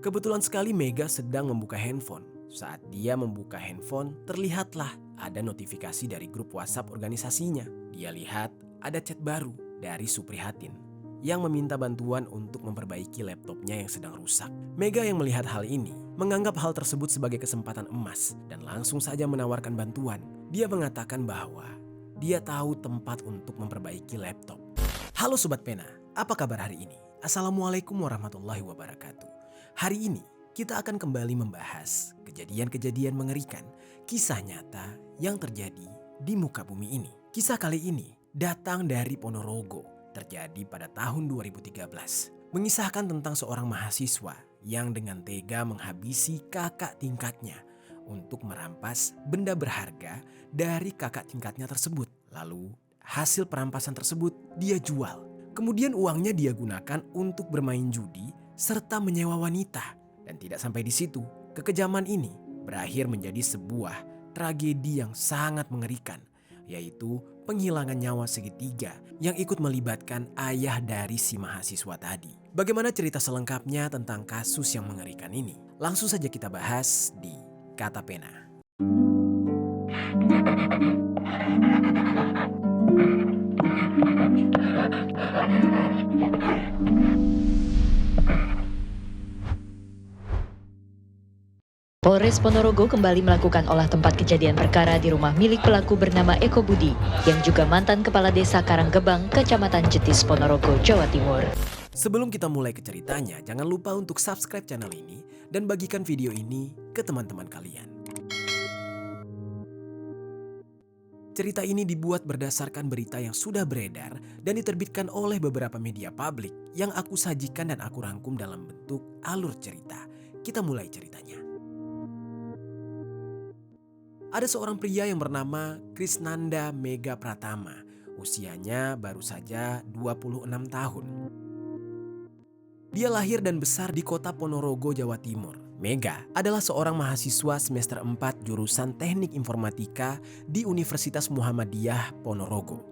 Kebetulan sekali Mega sedang membuka handphone. Saat dia membuka handphone, terlihatlah ada notifikasi dari grup WhatsApp organisasinya. Dia lihat ada chat baru dari Suprihatin yang meminta bantuan untuk memperbaiki laptopnya yang sedang rusak. Mega yang melihat hal ini menganggap hal tersebut sebagai kesempatan emas dan langsung saja menawarkan bantuan. Dia mengatakan bahwa dia tahu tempat untuk memperbaiki laptop. Halo Sobat Pena, apa kabar hari ini? Assalamualaikum warahmatullahi wabarakatuh. Hari ini kita akan kembali membahas kejadian-kejadian mengerikan, kisah nyata yang terjadi di muka bumi ini. Kisah kali ini datang dari Ponorogo, terjadi pada tahun 2013. Mengisahkan tentang seorang mahasiswa yang dengan tega menghabisi kakak tingkatnya untuk merampas benda berharga dari kakak tingkatnya tersebut. Lalu hasil perampasan tersebut dia jual. Kemudian uangnya dia gunakan untuk bermain judi serta menyewa wanita. Dan tidak sampai di situ, kekejaman ini berakhir menjadi sebuah tragedi yang sangat mengerikan, yaitu penghilangan nyawa segitiga yang ikut melibatkan ayah dari si mahasiswa tadi. Bagaimana cerita selengkapnya tentang kasus yang mengerikan ini? Langsung saja kita bahas di Kata Pena. Polres Ponorogo kembali melakukan olah tempat kejadian perkara di rumah milik pelaku bernama Eko Budi, yang juga mantan Kepala Desa Karanggebang, Kecamatan Jetis, Ponorogo, Jawa Timur. Sebelum kita mulai ke ceritanya, jangan lupa untuk subscribe channel ini dan bagikan video ini ke teman-teman kalian. Cerita ini dibuat berdasarkan berita yang sudah beredar dan diterbitkan oleh beberapa media publik yang aku sajikan dan aku rangkum dalam bentuk alur cerita. Kita mulai ceritanya. Ada seorang pria yang bernama Krisnanda Mega Pratama. Usianya baru saja 26 tahun. Dia lahir dan besar di kota Ponorogo, Jawa Timur. Mega adalah seorang mahasiswa semester 4 jurusan Teknik Informatika di Universitas Muhammadiyah Ponorogo.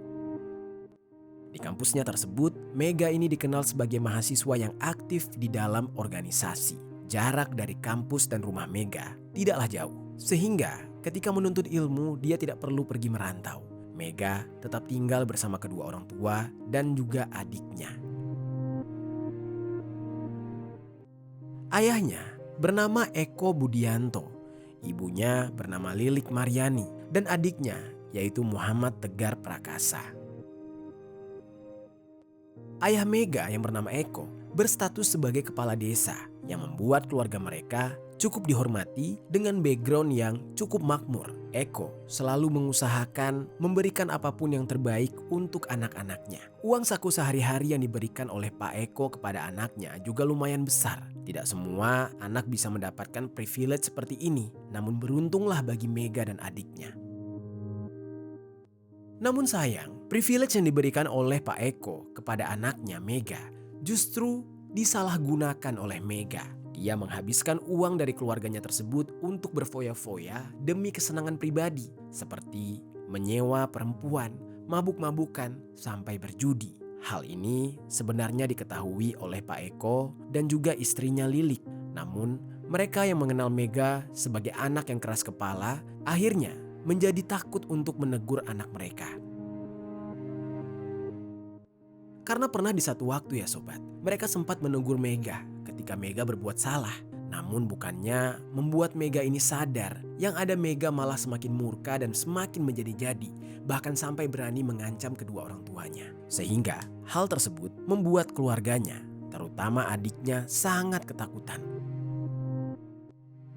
Di kampusnya tersebut, Mega ini dikenal sebagai mahasiswa yang aktif di dalam organisasi. Jarak dari kampus dan rumah Mega tidaklah jauh, sehingga ketika menuntut ilmu dia tidak perlu pergi merantau. Mega tetap tinggal bersama kedua orang tua dan juga adiknya. Ayahnya bernama Eko Budianto, ibunya bernama Lilik Mariani, dan adiknya yaitu Muhammad Tegar Prakasa. Ayah Mega yang bernama Eko berstatus sebagai kepala desa yang membuat keluarga mereka cukup dihormati dengan background yang cukup makmur. Eko selalu mengusahakan memberikan apapun yang terbaik untuk anak-anaknya. Uang saku sehari-hari yang diberikan oleh Pak Eko kepada anaknya juga lumayan besar. Tidak semua anak bisa mendapatkan privilege seperti ini, namun beruntunglah bagi Mega dan adiknya. Namun sayang, privilege yang diberikan oleh Pak Eko kepada anaknya Mega justru disalahgunakan oleh Mega. Dia menghabiskan uang dari keluarganya tersebut untuk berfoya-foya demi kesenangan pribadi, seperti menyewa perempuan, mabuk-mabukan, sampai berjudi. Hal ini sebenarnya diketahui oleh Pak Eko dan juga istrinya Lilik. Namun mereka yang mengenal Mega sebagai anak yang keras kepala akhirnya menjadi takut untuk menegur anak mereka. Karena pernah di satu waktu ya sobat, mereka sempat menegur Mega ketika Mega berbuat salah. Namun bukannya membuat Mega ini sadar, yang ada Mega malah semakin murka dan semakin menjadi-jadi, bahkan sampai berani mengancam kedua orang tuanya. Sehingga hal tersebut membuat keluarganya, terutama adiknya, sangat ketakutan.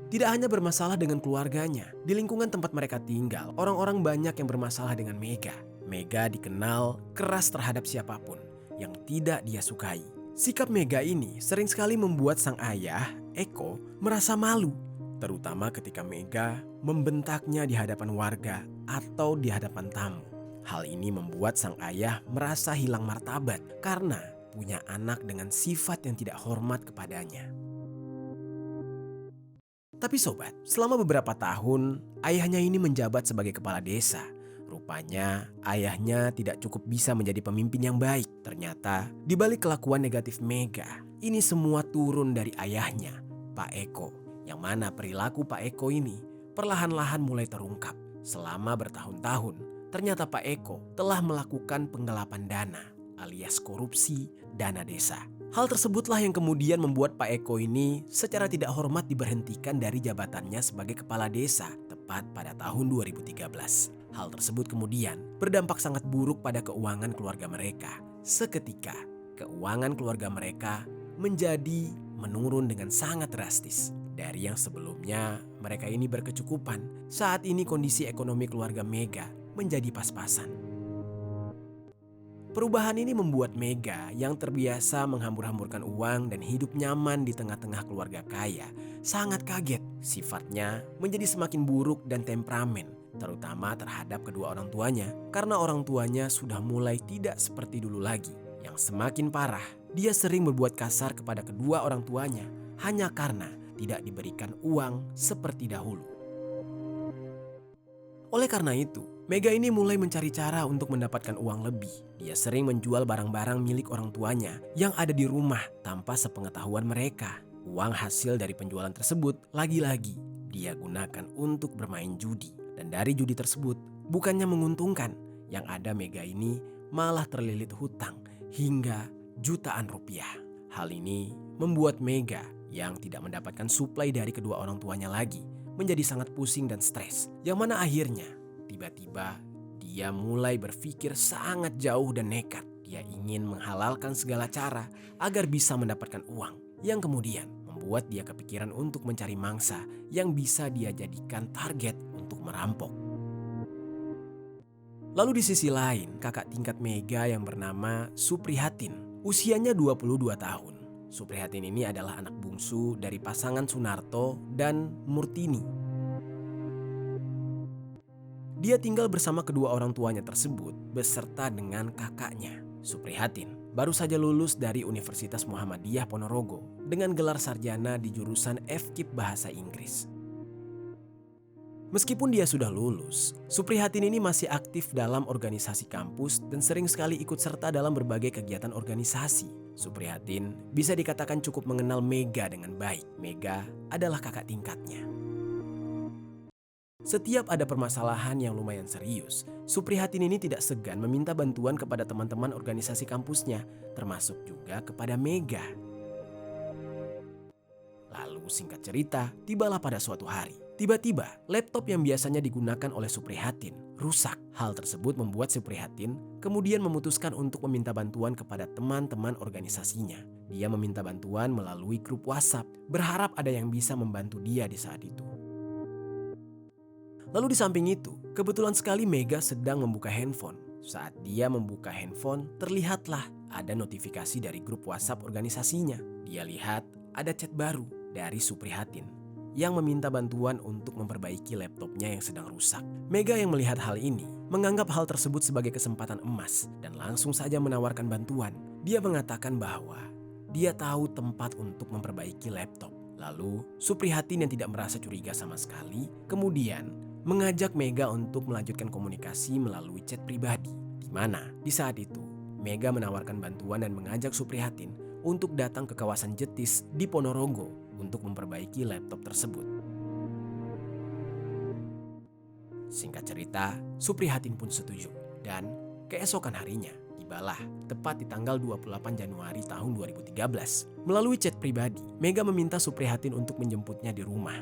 Tidak hanya bermasalah dengan keluarganya, di lingkungan tempat mereka tinggal, orang-orang banyak yang bermasalah dengan Mega. Mega dikenal keras terhadap siapapun yang tidak dia sukai. Sikap Mega ini sering sekali membuat sang ayah, Eko, merasa malu. Terutama ketika Mega membentaknya di hadapan warga atau di hadapan tamu. Hal ini membuat sang ayah merasa hilang martabat karena punya anak dengan sifat yang tidak hormat kepadanya. Tapi sobat, selama beberapa tahun ayahnya ini menjabat sebagai kepala desa. Rupanya ayahnya tidak cukup bisa menjadi pemimpin yang baik. Ternyata di balik kelakuan negatif Mega, ini semua turun dari ayahnya. Pak Eko. Yang mana perilaku Pak Eko ini perlahan-lahan mulai terungkap. Selama bertahun-tahun, ternyata Pak Eko telah melakukan penggelapan dana alias korupsi dana desa. Hal tersebutlah yang kemudian membuat Pak Eko ini secara tidak hormat diberhentikan dari jabatannya sebagai kepala desa tepat pada tahun 2013. Hal tersebut kemudian berdampak sangat buruk pada keuangan keluarga mereka. Seketika, keuangan keluarga mereka menjadi menurun dengan sangat drastis. Dari yang sebelumnya mereka ini berkecukupan, saat ini kondisi ekonomi keluarga Mega menjadi pas-pasan. Perubahan ini membuat Mega yang terbiasa menghambur-hamburkan uang dan hidup nyaman di tengah-tengah keluarga kaya sangat kaget. Sifatnya menjadi semakin buruk dan temperamen, terutama terhadap kedua orang tuanya, karena orang tuanya sudah mulai tidak seperti dulu lagi. Yang semakin parah, dia sering berbuat kasar kepada kedua orang tuanya hanya karena tidak diberikan uang seperti dahulu. Oleh karena itu, Mega ini mulai mencari cara untuk mendapatkan uang lebih. Dia sering menjual barang-barang milik orang tuanya yang ada di rumah tanpa sepengetahuan mereka. Uang hasil dari penjualan tersebut lagi-lagi dia gunakan untuk bermain judi. Dan dari judi tersebut bukannya menguntungkan, yang ada Mega ini malah terlilit hutang hingga jutaan rupiah. Hal ini membuat Mega yang tidak mendapatkan suplai dari kedua orang tuanya lagi menjadi sangat pusing dan stres. Yang mana akhirnya tiba-tiba dia mulai berpikir sangat jauh dan nekat. Dia ingin menghalalkan segala cara agar bisa mendapatkan uang, yang kemudian membuat dia kepikiran untuk mencari mangsa yang bisa dia jadikan target untuk merampok. Lalu di sisi lain, kakak tingkat Mega yang bernama Suprihatin, usianya 22 tahun. Suprihatin ini adalah anak bungsu dari pasangan Sunarto dan Murtini. Dia tinggal bersama kedua orang tuanya tersebut beserta dengan kakaknya. Suprihatin baru saja lulus dari Universitas Muhammadiyah Ponorogo dengan gelar sarjana di jurusan FKIP Bahasa Inggris. Meskipun dia sudah lulus, Suprihatin ini masih aktif dalam organisasi kampus dan sering sekali ikut serta dalam berbagai kegiatan organisasi. Suprihatin bisa dikatakan cukup mengenal Mega dengan baik. Mega adalah kakak tingkatnya. Setiap ada permasalahan yang lumayan serius, Suprihatin ini tidak segan meminta bantuan kepada teman-teman organisasi kampusnya, termasuk juga kepada Mega. Lalu singkat cerita, tibalah pada suatu hari. Tiba-tiba, laptop yang biasanya digunakan oleh Suprihatin rusak. Hal tersebut membuat Suprihatin kemudian memutuskan untuk meminta bantuan kepada teman-teman organisasinya. Dia meminta bantuan melalui grup WhatsApp, berharap ada yang bisa membantu dia di saat itu. Lalu di samping itu, kebetulan sekali Mega sedang membuka handphone. Saat dia membuka handphone, terlihatlah ada notifikasi dari grup WhatsApp organisasinya. Dia lihat ada chat baru dari Suprihatin yang meminta bantuan untuk memperbaiki laptopnya yang sedang rusak. Mega yang melihat hal ini menganggap hal tersebut sebagai kesempatan emas dan langsung saja menawarkan bantuan. Dia mengatakan bahwa dia tahu tempat untuk memperbaiki laptop. Lalu Suprihatin yang tidak merasa curiga sama sekali kemudian mengajak Mega untuk melanjutkan komunikasi melalui chat pribadi. Di mana di saat itu Mega menawarkan bantuan dan mengajak Suprihatin untuk datang ke kawasan Jetis di Ponorogo untuk memperbaiki laptop tersebut. Singkat cerita, Suprihatin pun setuju dan keesokan harinya tibalah tepat di tanggal 28 Januari tahun 2013. Melalui chat pribadi, Mega meminta Suprihatin untuk menjemputnya di rumah.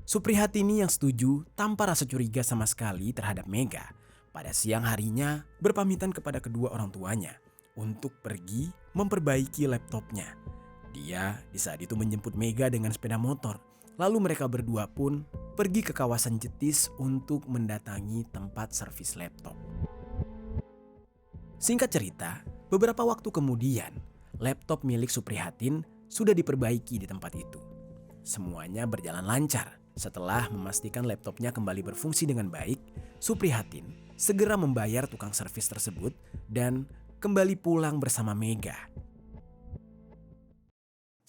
Suprihatin ini yang setuju tanpa rasa curiga sama sekali terhadap Mega. Pada siang harinya berpamitan kepada kedua orang tuanya untuk pergi memperbaiki laptopnya. Dia di saat itu menjemput Mega dengan sepeda motor. Lalu mereka berdua pun pergi ke kawasan Jetis untuk mendatangi tempat servis laptop. Singkat cerita, beberapa waktu kemudian, laptop milik Suprihatin sudah diperbaiki di tempat itu. Semuanya berjalan lancar. Setelah memastikan laptopnya kembali berfungsi dengan baik, Suprihatin segera membayar tukang servis tersebut dan kembali pulang bersama Mega.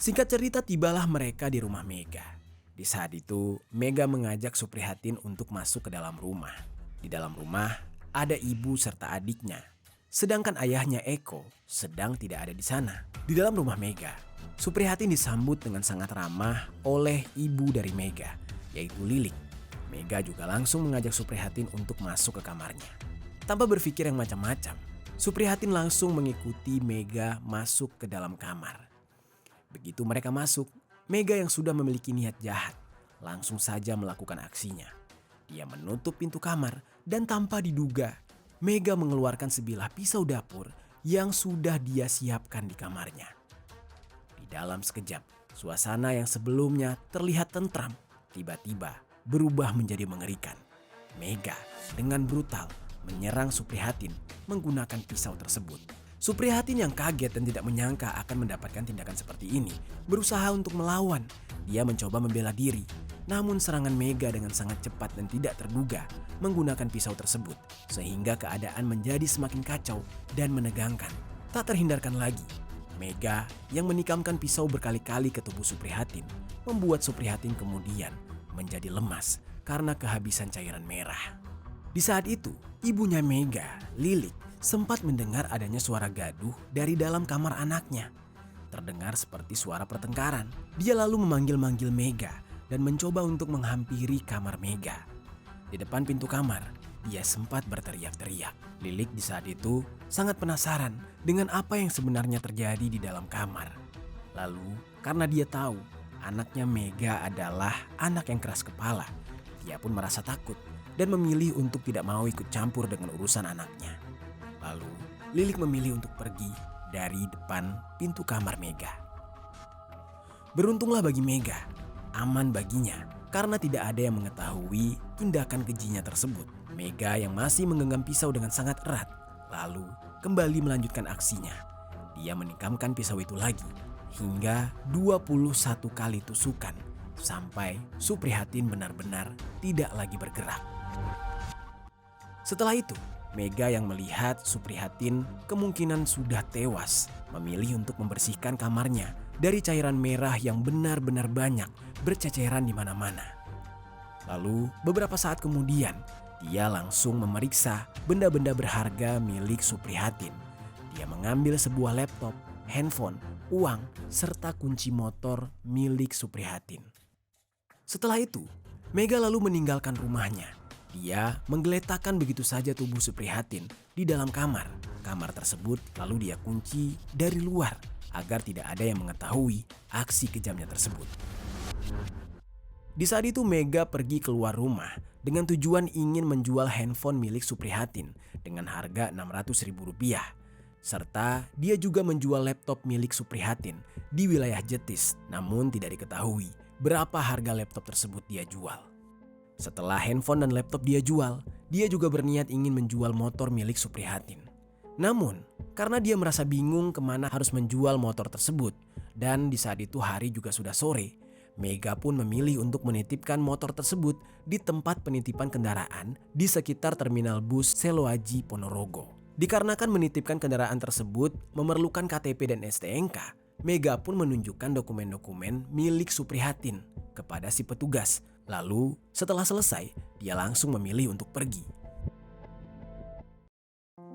Singkat cerita, tibalah mereka di rumah Mega. Di saat itu, Mega mengajak Suprihatin untuk masuk ke dalam rumah. Di dalam rumah, ada ibu serta adiknya. Sedangkan ayahnya Eko sedang tidak ada di sana. Di dalam rumah Mega, Suprihatin disambut dengan sangat ramah oleh ibu dari Mega, yaitu Lilik. Mega juga langsung mengajak Suprihatin untuk masuk ke kamarnya. Tanpa berpikir yang macam-macam, Suprihatin langsung mengikuti Mega masuk ke dalam kamar. Begitu mereka masuk, Mega yang sudah memiliki niat jahat langsung saja melakukan aksinya. Dia menutup pintu kamar dan tanpa diduga, Mega mengeluarkan sebilah pisau dapur yang sudah dia siapkan di kamarnya. Di dalam sekejap, suasana yang sebelumnya terlihat tentram tiba-tiba berubah menjadi mengerikan. Mega dengan brutal menyerang Suprihatin menggunakan pisau tersebut. Suprihatin yang kaget dan tidak menyangka akan mendapatkan tindakan seperti ini berusaha untuk melawan. Dia mencoba membela diri, namun serangan Mega dengan sangat cepat dan tidak terduga menggunakan pisau tersebut sehingga keadaan menjadi semakin kacau dan menegangkan. Tak terhindarkan lagi, Mega yang menikamkan pisau berkali-kali ke tubuh Suprihatin membuat Suprihatin kemudian menjadi lemas karena kehabisan cairan merah. Di saat itu, ibunya Mega, Lilik, sempat mendengar adanya suara gaduh dari dalam kamar anaknya. Terdengar seperti suara pertengkaran. Dia lalu memanggil-manggil Mega dan mencoba untuk menghampiri kamar Mega. Di depan pintu kamar, dia sempat berteriak-teriak. Lilik di saat itu sangat penasaran dengan apa yang sebenarnya terjadi di dalam kamar. Lalu, karena dia tahu anaknya Mega adalah anak yang keras kepala, dia pun merasa takut dan memilih untuk tidak mau ikut campur dengan urusan anaknya. Lalu, Lilik memilih untuk pergi dari depan pintu kamar Mega. Beruntunglah bagi Mega, aman baginya karena tidak ada yang mengetahui tindakan kejinya tersebut. Mega yang masih menggenggam pisau dengan sangat erat, lalu kembali melanjutkan aksinya. Dia menikamkan pisau itu lagi hingga 21 kali tusukan sampai Suprihatin benar-benar tidak lagi bergerak. Setelah itu, Mega yang melihat Suprihatin kemungkinan sudah tewas memilih untuk membersihkan kamarnya dari cairan merah yang benar-benar banyak berceceran di mana-mana. Lalu beberapa saat kemudian dia langsung memeriksa benda-benda berharga milik Suprihatin. Dia mengambil sebuah laptop, handphone, uang, serta kunci motor milik Suprihatin. Setelah itu, Mega lalu meninggalkan rumahnya. Dia menggeletakkan begitu saja tubuh Suprihatin di dalam kamar. Kamar tersebut lalu dia kunci dari luar agar tidak ada yang mengetahui aksi kejamnya tersebut. Di saat itu Mega pergi keluar rumah dengan tujuan ingin menjual handphone milik Suprihatin dengan harga Rp600.000. Serta dia juga menjual laptop milik Suprihatin di wilayah Jetis, namun tidak diketahui berapa harga laptop tersebut dia jual. Setelah handphone dan laptop dia jual, dia juga berniat ingin menjual motor milik Suprihatin. Namun, karena dia merasa bingung kemana harus menjual motor tersebut, dan di saat itu hari juga sudah sore, Mega pun memilih untuk menitipkan motor tersebut di tempat penitipan kendaraan di sekitar terminal bus Seloaji Ponorogo. Dikarenakan menitipkan kendaraan tersebut memerlukan KTP dan STNK, Mega pun menunjukkan dokumen-dokumen milik Suprihatin kepada si petugas. Lalu setelah selesai, dia langsung memilih untuk pergi.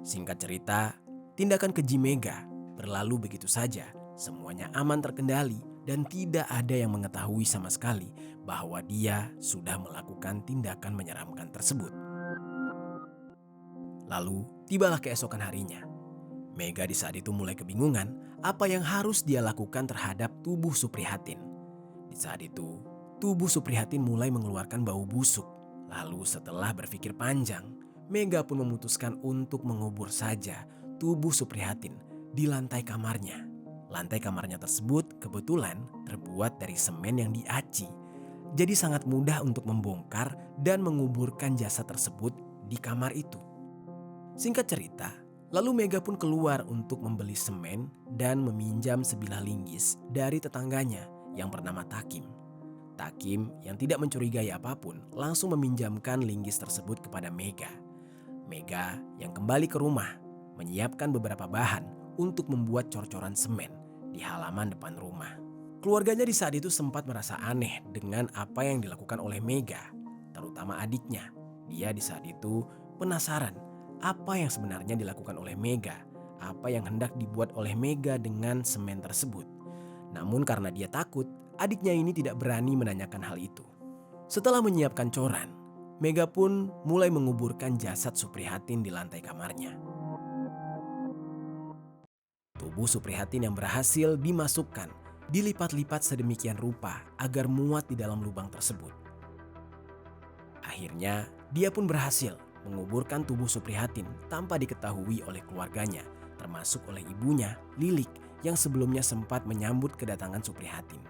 Singkat cerita, tindakan keji Mega berlalu begitu saja. Semuanya aman terkendali dan tidak ada yang mengetahui sama sekali bahwa dia sudah melakukan tindakan menyeramkan tersebut. Lalu tibalah keesokan harinya. Mega di saat itu mulai kebingungan apa yang harus dia lakukan terhadap tubuh Suprihatin. Di saat itu, tubuh Suprihatin mulai mengeluarkan bau busuk. Lalu setelah berpikir panjang, Mega pun memutuskan untuk mengubur saja tubuh Suprihatin di lantai kamarnya. Lantai kamarnya tersebut kebetulan terbuat dari semen yang diaci. Jadi sangat mudah untuk membongkar dan menguburkan jasad tersebut di kamar itu. Singkat cerita, lalu Mega pun keluar untuk membeli semen dan meminjam sebilah linggis dari tetangganya yang bernama Takim. Takim yang tidak mencurigai apapun langsung meminjamkan linggis tersebut kepada Mega. Mega yang kembali ke rumah menyiapkan beberapa bahan untuk membuat cor-coran semen di halaman depan rumah. Keluarganya di saat itu sempat merasa aneh dengan apa yang dilakukan oleh Mega, terutama adiknya. Dia di saat itu penasaran apa yang sebenarnya dilakukan oleh Mega, apa yang hendak dibuat oleh Mega dengan semen tersebut. Namun karena dia takut, adiknya ini tidak berani menanyakan hal itu. Setelah menyiapkan coran, Mega pun mulai menguburkan jasad Suprihatin di lantai kamarnya. Tubuh Suprihatin yang berhasil dimasukkan dilipat-lipat sedemikian rupa agar muat di dalam lubang tersebut. Akhirnya, dia pun berhasil menguburkan tubuh Suprihatin tanpa diketahui oleh keluarganya, termasuk oleh ibunya, Lilik, yang sebelumnya sempat menyambut kedatangan Suprihatin.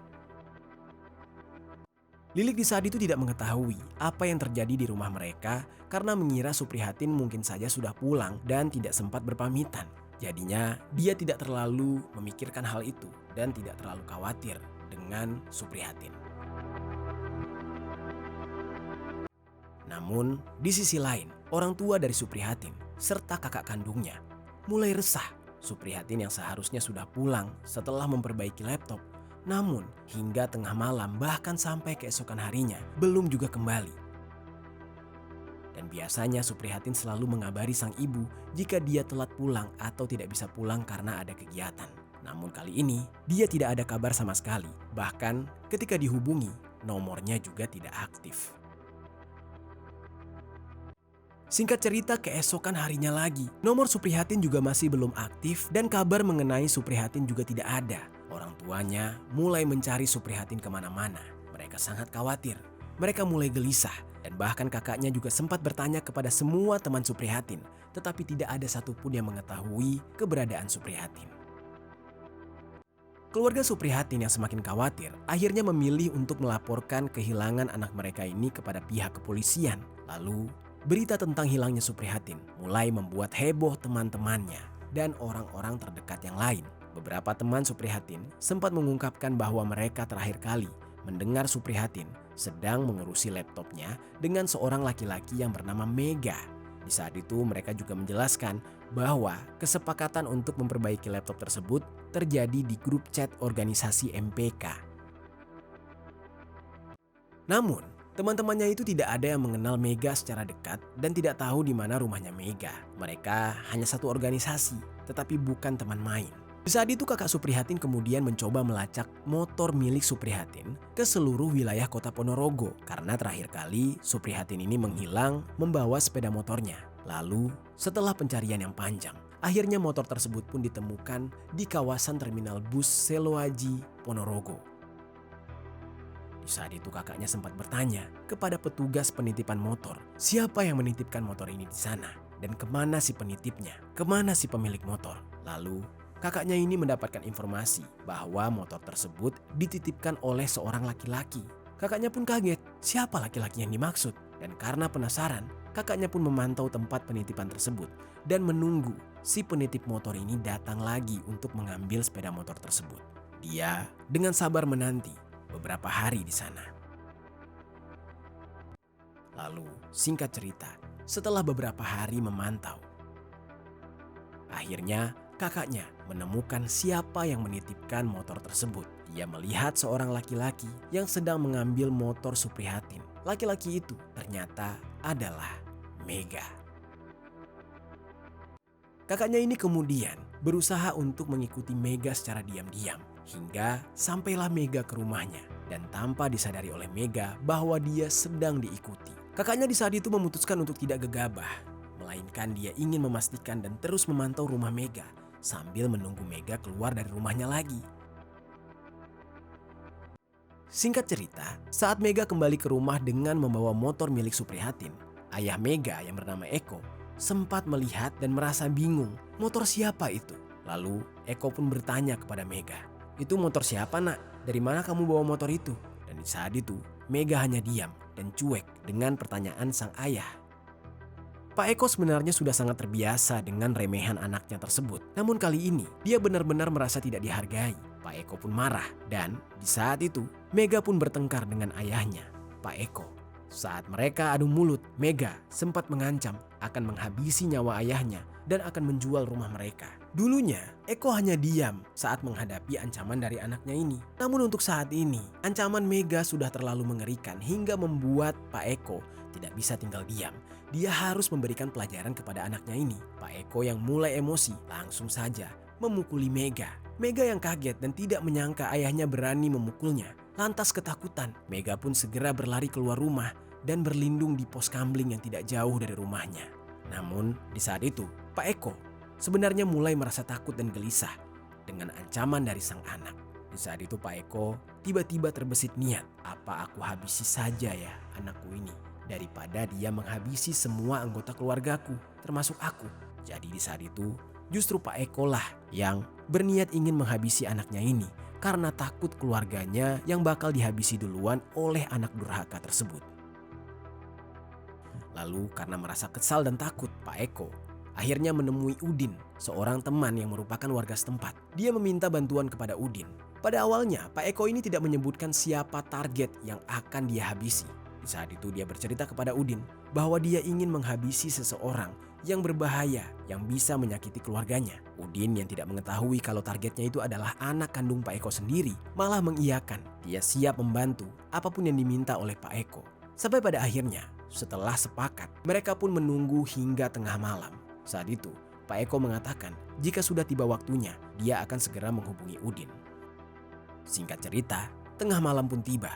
Lilik di saat itu tidak mengetahui apa yang terjadi di rumah mereka karena mengira Suprihatin mungkin saja sudah pulang dan tidak sempat berpamitan. Jadinya dia tidak terlalu memikirkan hal itu dan tidak terlalu khawatir dengan Suprihatin. Namun di sisi lain, orang tua dari Suprihatin serta kakak kandungnya mulai resah. Suprihatin yang seharusnya sudah pulang setelah memperbaiki laptop, namun hingga tengah malam bahkan sampai keesokan harinya belum juga kembali. Dan biasanya Suprihatin selalu mengabari sang ibu jika dia telat pulang atau tidak bisa pulang karena ada kegiatan. Namun kali ini dia tidak ada kabar sama sekali. Bahkan ketika dihubungi, nomornya juga tidak aktif. Singkat cerita, keesokan harinya lagi, nomor Suprihatin juga masih belum aktif dan kabar mengenai Suprihatin juga tidak ada. Orang tuanya mulai mencari Suprihatin kemana-mana. Mereka sangat khawatir, mereka mulai gelisah, dan bahkan kakaknya juga sempat bertanya kepada semua teman Suprihatin, tetapi tidak ada satupun yang mengetahui keberadaan Suprihatin. Keluarga Suprihatin yang semakin khawatir akhirnya memilih untuk melaporkan kehilangan anak mereka ini kepada pihak kepolisian. Lalu berita tentang hilangnya Suprihatin mulai membuat heboh teman-temannya dan orang-orang terdekat yang lain. Beberapa teman Suprihatin sempat mengungkapkan bahwa mereka terakhir kali mendengar Suprihatin sedang mengurusi laptopnya dengan seorang laki-laki yang bernama Mega. Di saat itu mereka juga menjelaskan bahwa kesepakatan untuk memperbaiki laptop tersebut terjadi di grup chat organisasi MPK. Namun, teman-temannya itu tidak ada yang mengenal Mega secara dekat dan tidak tahu di mana rumahnya Mega. Mereka hanya satu organisasi, tetapi bukan teman main. Di saat itu kakak Suprihatin kemudian mencoba melacak motor milik Suprihatin ke seluruh wilayah kota Ponorogo. Karena terakhir kali Suprihatin ini menghilang membawa sepeda motornya. Lalu setelah pencarian yang panjang, akhirnya motor tersebut pun ditemukan di kawasan terminal bus Seloaji, Ponorogo. Di saat itu kakaknya sempat bertanya kepada petugas penitipan motor, siapa yang menitipkan motor ini di sana dan kemana si penitipnya, kemana si pemilik motor. Lalu kakaknya ini mendapatkan informasi bahwa motor tersebut dititipkan oleh seorang laki-laki. Kakaknya pun kaget, siapa laki-laki yang dimaksud? Dan karena penasaran, kakaknya pun memantau tempat penitipan tersebut dan menunggu si penitip motor ini datang lagi untuk mengambil sepeda motor tersebut. Dia dengan sabar menanti beberapa hari di sana. Lalu singkat cerita, setelah beberapa hari memantau, akhirnya kakaknya menemukan siapa yang menitipkan motor tersebut. Dia melihat seorang laki-laki yang sedang mengambil motor Suprihatin. Laki-laki itu ternyata adalah Mega. Kakaknya ini kemudian berusaha untuk mengikuti Mega secara diam-diam hingga sampailah Mega ke rumahnya dan tanpa disadari oleh Mega bahwa dia sedang diikuti. Kakaknya di saat itu memutuskan untuk tidak gegabah, melainkan dia ingin memastikan dan terus memantau rumah Mega sambil menunggu Mega keluar dari rumahnya lagi. Singkat cerita, saat Mega kembali ke rumah dengan membawa motor milik Suprihatin, ayah Mega yang bernama Eko sempat melihat dan merasa bingung, motor siapa itu? Lalu Eko pun bertanya kepada Mega, itu motor siapa nak? Dari mana kamu bawa motor itu? Dan di saat itu Mega hanya diam dan cuek dengan pertanyaan sang ayah. Pak Eko sebenarnya sudah sangat terbiasa dengan remehan anaknya tersebut. Namun kali ini dia benar-benar merasa tidak dihargai. Pak Eko pun marah dan di saat itu Mega pun bertengkar dengan ayahnya, Pak Eko. Saat mereka adu mulut, Mega sempat mengancam akan menghabisi nyawa ayahnya dan akan menjual rumah mereka. Dulunya Eko hanya diam saat menghadapi ancaman dari anaknya ini. Namun untuk saat ini ancaman Mega sudah terlalu mengerikan hingga membuat Pak Eko tidak bisa tinggal diam. dia harus memberikan pelajaran kepada anaknya ini. Pak Eko yang mulai emosi langsung saja memukuli Mega. Mega yang kaget dan tidak menyangka ayahnya berani memukulnya. Lantas ketakutan, Mega pun segera berlari keluar rumah dan berlindung di pos kamling yang tidak jauh dari rumahnya. Namun di saat itu, Pak Eko sebenarnya mulai merasa takut dan gelisah dengan ancaman dari sang anak. Di saat itu Pak Eko tiba-tiba terbesit niat, apa aku habisi saja ya anakku ini, daripada dia menghabisi semua anggota keluargaku, termasuk aku. Jadi di saat itu justru Pak Eko lah yang berniat ingin menghabisi anaknya ini karena takut keluarganya yang bakal dihabisi duluan oleh anak durhaka tersebut. Lalu karena merasa kesal dan takut, Pak Eko akhirnya menemui Udin, seorang teman yang merupakan warga setempat. Dia meminta bantuan kepada Udin. Pada awalnya, Pak Eko ini tidak menyebutkan siapa target yang akan dia habisi. Di saat itu dia bercerita kepada Udin bahwa dia ingin menghabisi seseorang yang berbahaya yang bisa menyakiti keluarganya. Udin yang tidak mengetahui kalau targetnya itu adalah anak kandung Pak Eko sendiri malah mengiyakan. Dia siap membantu apapun yang diminta oleh Pak Eko. Sampai pada akhirnya, setelah sepakat, mereka pun menunggu hingga tengah malam. Saat itu, Pak Eko mengatakan jika sudah tiba waktunya, dia akan segera menghubungi Udin. Singkat cerita, tengah malam pun tiba.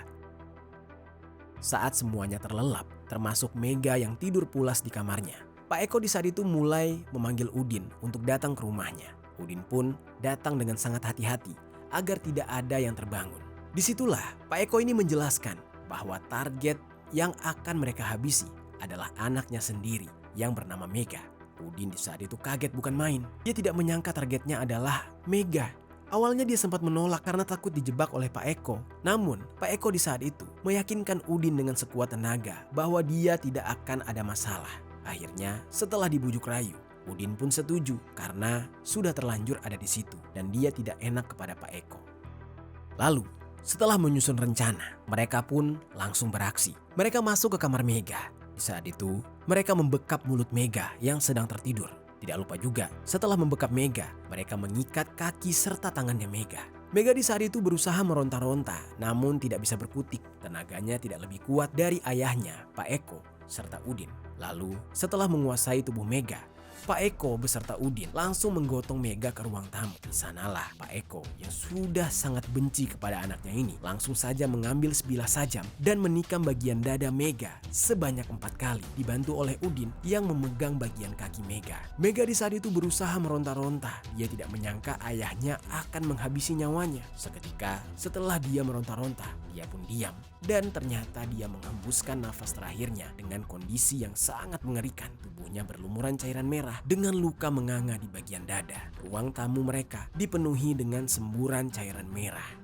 Saat semuanya terlelap, termasuk Mega yang tidur pulas di kamarnya, Pak Eko di saat itu mulai memanggil Udin untuk datang ke rumahnya. Udin pun datang dengan sangat hati-hati agar tidak ada yang terbangun. Disitulah Pak Eko ini menjelaskan bahwa target yang akan mereka habisi adalah anaknya sendiri yang bernama Mega. Udin di saat itu kaget bukan main. Dia tidak menyangka targetnya adalah Mega. Awalnya dia sempat menolak karena takut dijebak oleh Pak Eko. Namun Pak Eko di saat itu meyakinkan Udin dengan sekuat tenaga bahwa dia tidak akan ada masalah. Akhirnya setelah dibujuk rayu, Udin pun setuju karena sudah terlanjur ada di situ dan dia tidak enak kepada Pak Eko. Lalu setelah menyusun rencana, mereka pun langsung beraksi. Mereka masuk ke kamar Mega. Di saat itu mereka membekap mulut Mega yang sedang tertidur. Tidak lupa juga, setelah membekap Mega, mereka mengikat kaki serta tangannya Mega. Mega di saat itu berusaha meronta-ronta, namun tidak bisa berkutik. Tenaganya tidak lebih kuat dari ayahnya, Pak Eko, serta Udin. Lalu, setelah menguasai tubuh Mega, Pak Eko beserta Udin langsung menggotong Mega ke ruang tamu. Di sanalah Pak Eko yang sudah sangat benci kepada anaknya ini langsung saja mengambil sebilah sajam dan menikam bagian dada Mega sebanyak 4 kali, dibantu oleh Udin yang memegang bagian kaki Mega. Mega di saat itu berusaha meronta-ronta. Dia tidak menyangka ayahnya akan menghabisi nyawanya. Seketika setelah dia meronta-ronta, dia pun diam dan ternyata dia menghembuskan nafas terakhirnya dengan kondisi yang sangat mengerikan. Tubuhnya berlumuran cairan merah dengan luka menganga di bagian dada. Ruang tamu mereka dipenuhi dengan semburan cairan merah.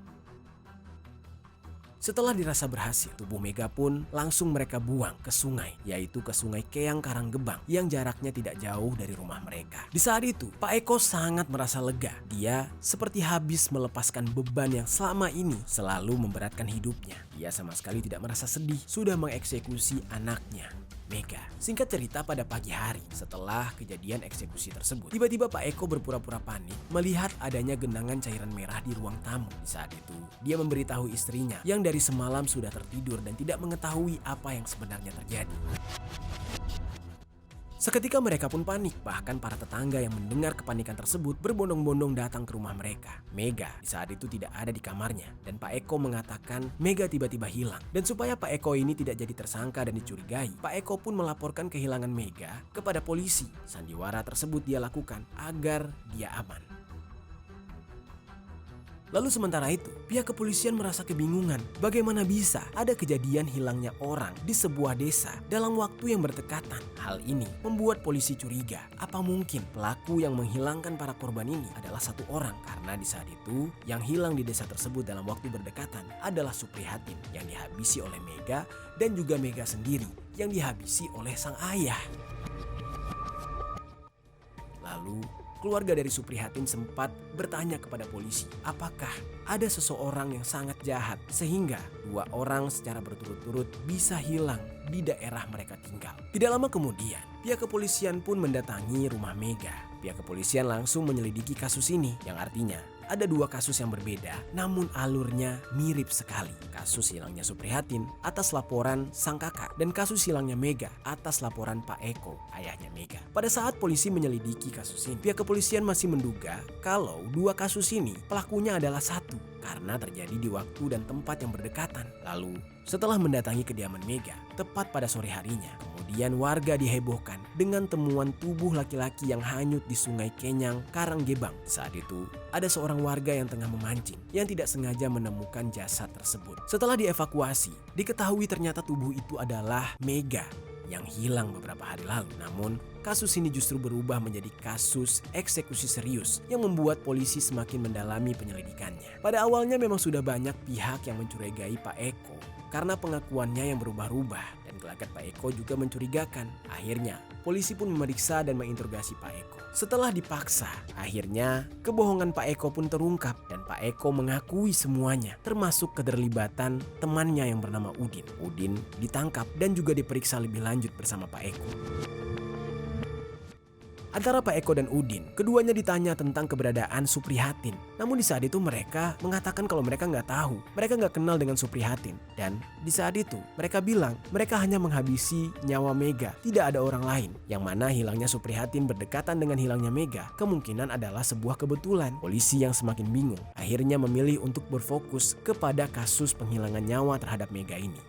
Setelah dirasa berhasil, tubuh Mega pun langsung mereka buang ke sungai, yaitu ke Sungai Keang Karanggebang yang jaraknya tidak jauh dari rumah mereka. Di saat itu, Pak Eko sangat merasa lega. Dia seperti habis melepaskan beban yang selama ini selalu memberatkan hidupnya. Dia sama sekali tidak merasa sedih sudah mengeksekusi anaknya, Mega. Singkat cerita, pada pagi hari setelah kejadian eksekusi tersebut, tiba-tiba Pak Eko berpura-pura panik melihat adanya genangan cairan merah di ruang tamu. Di saat itu, dia memberitahu istrinya yang dari semalam sudah tertidur dan tidak mengetahui apa yang sebenarnya terjadi. Seketika mereka pun panik, bahkan para tetangga yang mendengar kepanikan tersebut berbondong-bondong datang ke rumah mereka. Mega di saat itu tidak ada di kamarnya dan Pak Eko mengatakan Mega tiba-tiba hilang. Dan supaya Pak Eko ini tidak jadi tersangka dan dicurigai, Pak Eko pun melaporkan kehilangan Mega kepada polisi. Sandiwara tersebut dia lakukan agar dia aman. Lalu sementara itu, pihak kepolisian merasa kebingungan bagaimana bisa ada kejadian hilangnya orang di sebuah desa dalam waktu yang berdekatan. Hal ini membuat polisi curiga, apa mungkin pelaku yang menghilangkan para korban ini adalah satu orang? Karena di saat itu yang hilang di desa tersebut dalam waktu berdekatan adalah Suprihatin yang dihabisi oleh Mega dan juga Mega sendiri yang dihabisi oleh sang ayah. Lalu keluarga dari Suprihatin sempat bertanya kepada polisi, apakah ada seseorang yang sangat jahat sehingga 2 orang secara berturut-turut bisa hilang di daerah mereka tinggal. Tidak lama kemudian, pihak kepolisian pun mendatangi rumah Mega. Pihak kepolisian langsung menyelidiki kasus ini, yang artinya ada dua kasus yang berbeda namun alurnya mirip sekali. Kasus hilangnya Suprihatin atas laporan sang kakak dan kasus hilangnya Mega atas laporan Pak Eko, ayahnya Mega. Pada saat polisi menyelidiki kasus ini, pihak kepolisian masih menduga kalau dua kasus ini pelakunya adalah satu karena terjadi di waktu dan tempat yang berdekatan. Lalu setelah mendatangi kediaman Mega tepat pada sore harinya, kemudian warga dihebohkan dengan temuan tubuh laki-laki yang hanyut di Sungai Kenyang, Karanggebang. Saat itu ada seorang warga yang tengah memancing yang tidak sengaja menemukan jasad tersebut. Setelah dievakuasi, diketahui ternyata tubuh itu adalah Mega yang hilang beberapa hari lalu. Namun kasus ini justru berubah menjadi kasus eksekusi serius yang membuat polisi semakin mendalami penyelidikannya. Pada awalnya memang sudah banyak pihak yang mencurigai Pak Eko karena pengakuannya yang berubah-ubah dan gelagat Pak Eko juga mencurigakan. Akhirnya polisi pun memeriksa dan menginterogasi Pak Eko. Setelah dipaksa, akhirnya kebohongan Pak Eko pun terungkap dan Pak Eko mengakui semuanya, termasuk keterlibatan temannya yang bernama Udin. Udin ditangkap dan juga diperiksa lebih lanjut bersama Pak Eko. Antara Pak Eko dan Udin, keduanya ditanya tentang keberadaan Suprihatin. Namun di saat itu mereka mengatakan kalau mereka nggak tahu, mereka nggak kenal dengan Suprihatin. Dan di saat itu mereka bilang mereka hanya menghabisi nyawa Mega, tidak ada orang lain. Yang mana hilangnya Suprihatin berdekatan dengan hilangnya Mega kemungkinan adalah sebuah kebetulan. Polisi yang semakin bingung akhirnya memilih untuk berfokus kepada kasus penghilangan nyawa terhadap Mega ini.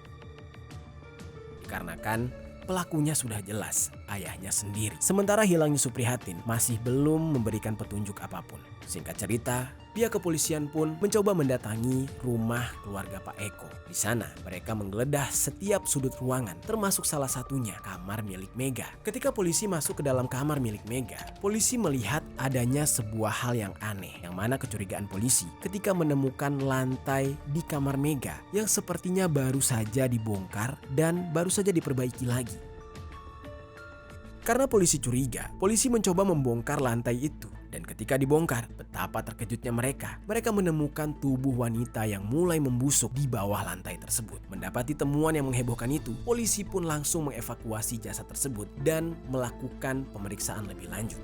Dikarenakan pelakunya sudah jelas, ayahnya sendiri. Sementara hilangnya Suprihatin masih belum memberikan petunjuk apapun. Singkat cerita, pihak kepolisian pun mencoba mendatangi rumah keluarga Pak Eko. Di sana mereka menggeledah setiap sudut ruangan, termasuk salah satunya kamar milik Mega. Ketika polisi masuk ke dalam kamar milik Mega, polisi melihat adanya sebuah hal yang aneh, yang mana kecurigaan polisi ketika menemukan lantai di kamar Mega yang sepertinya baru saja dibongkar dan baru saja diperbaiki lagi. Karena polisi curiga, polisi mencoba membongkar lantai itu. Dan ketika dibongkar, betapa terkejutnya mereka. Mereka menemukan tubuh wanita yang mulai membusuk di bawah lantai tersebut. Mendapati temuan yang menghebohkan itu, polisi pun langsung mengevakuasi jasad tersebut dan melakukan pemeriksaan lebih lanjut.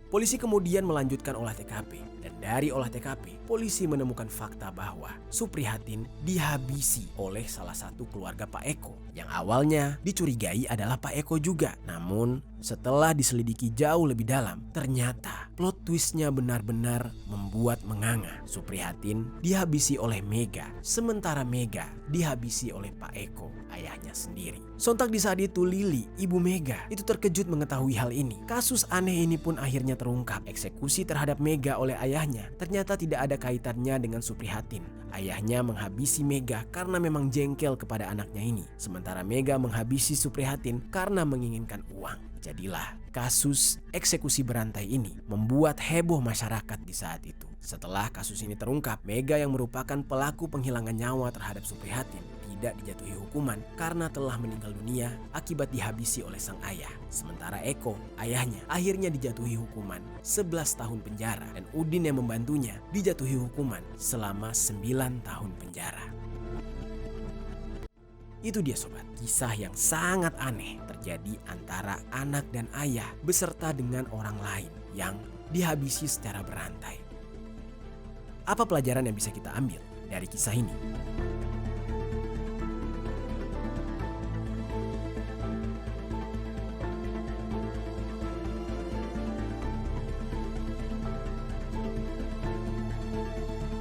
Polisi kemudian melanjutkan olah TKP. Dan dari olah TKP, polisi menemukan fakta bahwa Suprihatin dihabisi oleh salah satu keluarga Pak Eko. Yang awalnya dicurigai adalah Pak Eko juga. Namun setelah diselidiki jauh lebih dalam, ternyata plot twistnya benar-benar membuat menganga. Suprihatin dihabisi oleh Mega, sementara Mega dihabisi oleh Pak Eko, ayahnya sendiri. Sontak di saat itu Lili, ibu Mega, itu terkejut mengetahui hal ini. Kasus aneh ini pun akhirnya terungkap. Eksekusi terhadap Mega oleh ayahnya ternyata tidak ada kaitannya dengan Suprihatin. Ayahnya menghabisi Mega karena memang jengkel kepada anaknya ini. Sementara Mega menghabisi Suprihatin karena menginginkan uang. Jadilah kasus eksekusi berantai ini membuat heboh masyarakat di saat itu. Setelah kasus ini terungkap, Mega yang merupakan pelaku penghilangan nyawa terhadap Suprihatin tidak dijatuhi hukuman karena telah meninggal dunia akibat dihabisi oleh sang ayah. Sementara Eko, ayahnya, akhirnya dijatuhi hukuman 11 tahun penjara dan Udin yang membantunya dijatuhi hukuman selama 9 tahun penjara. Itu dia sobat, kisah yang sangat aneh terjadi antara anak dan ayah beserta dengan orang lain yang dihabisi secara berantai. Apa pelajaran yang bisa kita ambil dari kisah ini?